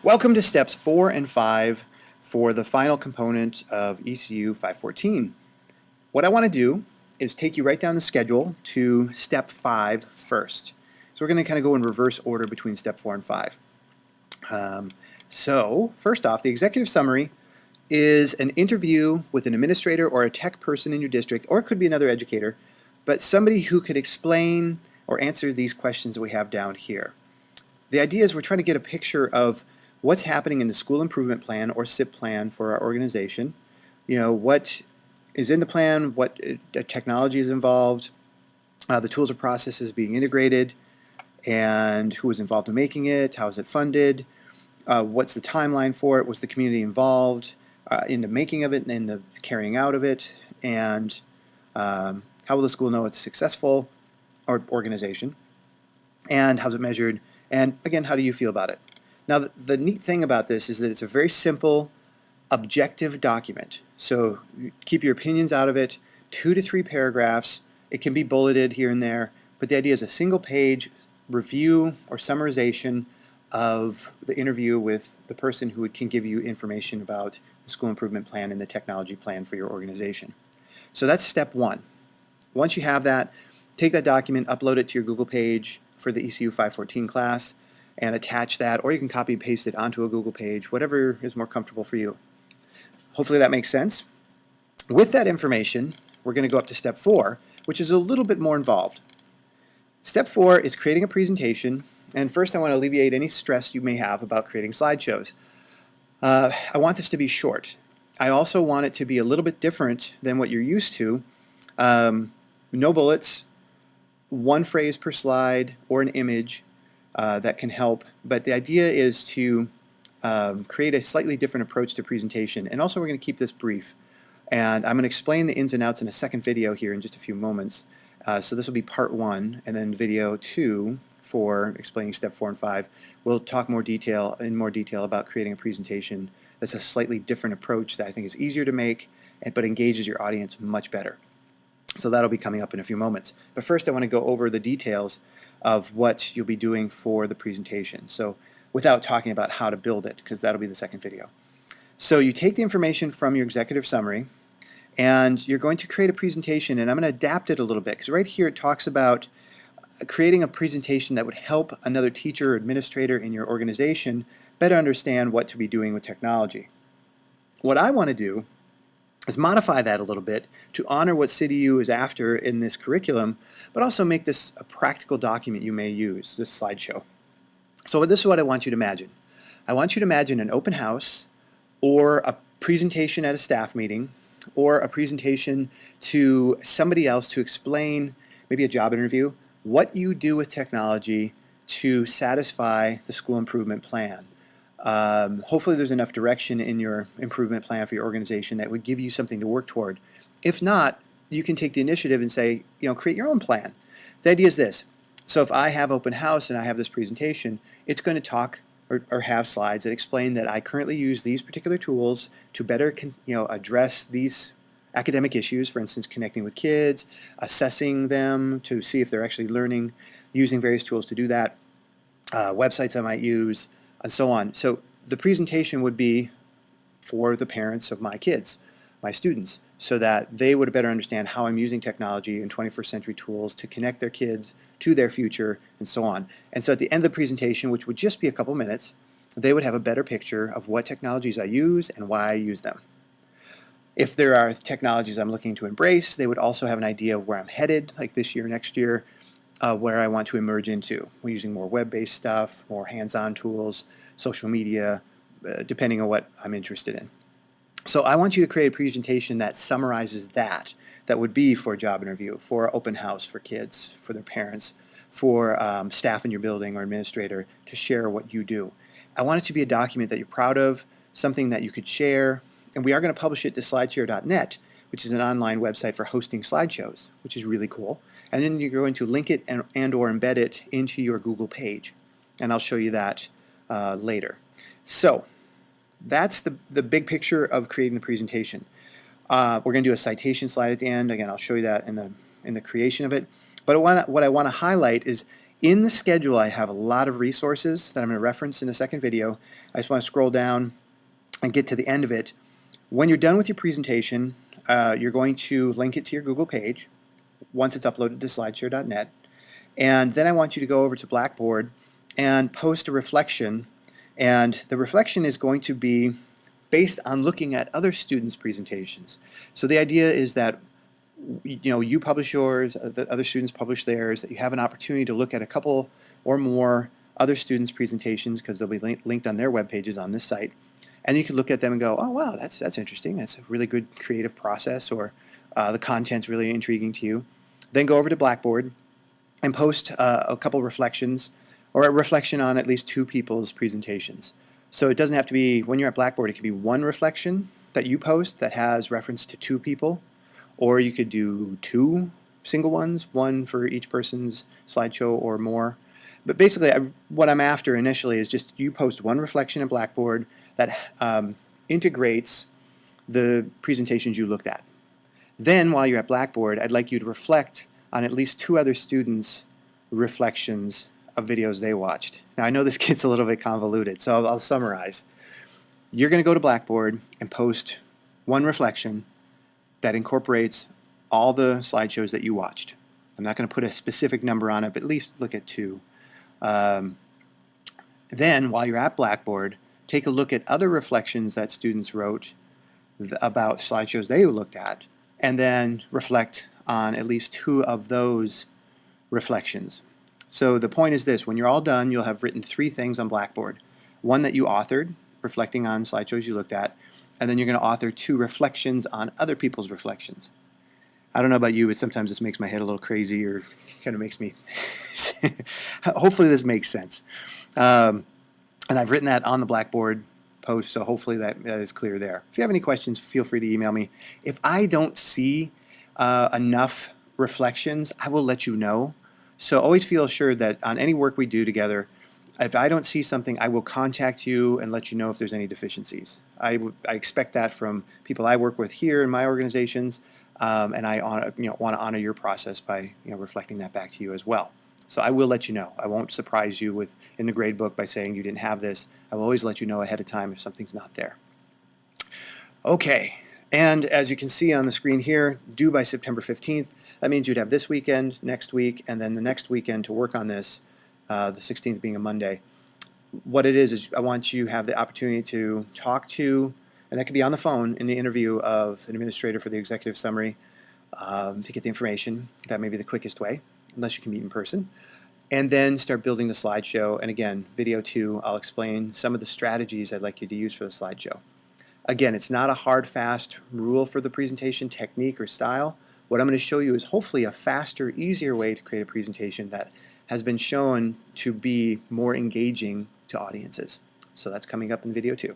Welcome to steps 4 and 5 for the final component of ECU514. What I want to do is take you right down the schedule to step 5 first. So we're going to kind of go in reverse order between step 4 and 5. So first off, the executive summary is an interview with an administrator or a tech person in your district, or it could be another educator, but somebody who could explain or answer these questions that we have down here. The idea is we're trying to get a picture of what's happening in the school improvement plan or SIP plan for our organization. You know, what is in the plan, what technology is involved, the tools or processes being integrated, and who was involved in making it, how is it funded, what's the timeline for it, was the community involved in the making of it and in the carrying out of it, and how will the school know it's successful or organization, and how's it measured, and again, how do you feel about it? Now, the neat thing about this is that it's a very simple, objective document. So keep your opinions out of it, 2 to 3 paragraphs. It can be bulleted here and there, but the idea is a single page review or summarization of the interview with the person who can give you information about the school improvement plan and the technology plan for your organization. So that's step 1. Once you have that, take that document, upload it to your Google page for the ECU514 class, and attach that, or you can copy and paste it onto a Google page, whatever is more comfortable for you. Hopefully that makes sense. With that information, we're going to go up to step 4, which is a little bit more involved. Step 4 is creating a presentation, and first I want to alleviate any stress you may have about creating slideshows. I want this to be short. I also want it to be a little bit different than what you're used to. No bullets, 1 phrase per slide or an image. That can help, but the idea is to create a slightly different approach to presentation, and also we're going to keep this brief, and I'm going to explain the ins and outs in a second video here in just a few moments. So this will be part 1, and then video 2 for explaining step 4 and 5. We'll talk in more detail about creating a presentation that's a slightly different approach that I think is easier to make, but engages your audience much better. So that'll be coming up in a few moments. But first I want to go over the details of what you'll be doing for the presentation. So without talking about how to build it, because that'll be the second video. So you take the information from your executive summary and you're going to create a presentation, and I'm going to adapt it a little bit because right here it talks about creating a presentation that would help another teacher or administrator in your organization better understand what to be doing with technology. What I want to do is modify that a little bit to honor what City U is after in this curriculum, but also make this a practical document you may use, this slideshow. So this is what I want you to imagine. I want you to imagine an open house, or a presentation at a staff meeting, or a presentation to somebody else to explain, maybe a job interview, what you do with technology to satisfy the school improvement plan. Hopefully there's enough direction in your improvement plan for your organization that would give you something to work toward. If not, you can take the initiative and say, create your own plan. The idea is this. So if I have open house and I have this presentation, it's going to talk or have slides that explain that I currently use these particular tools to better address these academic issues, for instance, connecting with kids, assessing them to see if they're actually learning, using various tools to do that, websites I might use, and so on. So the presentation would be for the parents of my kids, my students, so that they would better understand how I'm using technology and 21st century tools to connect their kids to their future, and so on. And so at the end of the presentation, which would just be a couple minutes, they would have a better picture of what technologies I use and why I use them. If there are technologies I'm looking to embrace, they would also have an idea of where I'm headed, like this year, next year, where I want to emerge into. We're using more web-based stuff, more hands-on tools, social media, depending on what I'm interested in. So I want you to create a presentation that summarizes that would be for a job interview, for open house for kids, for their parents, for staff in your building or administrator to share what you do. I want it to be a document that you're proud of, something that you could share, and we are going to publish it to slideshare.net, which is an online website for hosting slideshows, which is really cool. And then you're going to link it and or embed it into your Google page. And I'll show you that later. So that's the big picture of creating the presentation. We're going to do a citation slide at the end. Again, I'll show you that in the creation of it. But what I want to highlight is In the schedule, I have a lot of resources that I'm going to reference in the second video. I just want to scroll down and get to the end of it. When you're done with your presentation, you're going to link it to your Google page once it's uploaded to slideshare.net. And then I want you to go over to Blackboard and post a reflection. And the reflection is going to be based on looking at other students' presentations. So the idea is that you publish yours, the other students publish theirs, that you have an opportunity to look at a couple or more other students' presentations because they'll be linked on their web pages on this site. And you can look at them and go, oh wow, that's interesting. That's a really good creative process, or the content's really intriguing to you. Then go over to Blackboard and post a couple reflections, or a reflection on at least 2 people's presentations. So it doesn't have to be, when you're at Blackboard, it could be one reflection that you post that has reference to 2 people, or you could do 2 single ones, one for each person's slideshow or more. But basically, what I'm after initially is just you post one reflection in Blackboard that integrates the presentations you looked at. Then, while you're at Blackboard, I'd like you to reflect on at least 2 other students' reflections of videos they watched. Now, I know this gets a little bit convoluted, so I'll summarize. You're going to go to Blackboard and post one reflection that incorporates all the slideshows that you watched. I'm not going to put a specific number on it, but at least look at 2. Then, while you're at Blackboard, take a look at other reflections that students wrote about slideshows they looked at, and then reflect on at least 2 of those reflections. So the point is this: when you're all done, you'll have written 3 things on Blackboard. One that you authored, reflecting on slideshows you looked at, and then you're going to author 2 reflections on other people's reflections. I don't know about you, but sometimes this makes my head a little crazy, or kind of makes me hopefully this makes sense. And I've written that on the Blackboard post, so hopefully that is clear there. If you have any questions, feel free to email me. If I don't see enough reflections, I will let you know. So always feel assured that on any work we do together, if I don't see something, I will contact you and let you know if there's any deficiencies. I expect that from people I work with here in my organizations, and I want to honor your process by reflecting that back to you as well. So I will let you know. I won't surprise you in the grade book by saying you didn't have this. I will always let you know ahead of time if something's not there. Okay, and as you can see on the screen here, due by September 15th. That means you'd have this weekend, next week, and then the next weekend to work on this, the 16th being a Monday. What it is I want you to have the opportunity to talk to, and that could be on the phone in the interview of an administrator for the executive summary, to get the information. That may be the quickest way, unless you can meet in person. And then start building the slideshow. And again, video 2, I'll explain some of the strategies I'd like you to use for the slideshow. Again, it's not a hard, fast rule for the presentation technique or style. What I'm going to show you is hopefully a faster, easier way to create a presentation that has been shown to be more engaging to audiences. So that's coming up in video 2.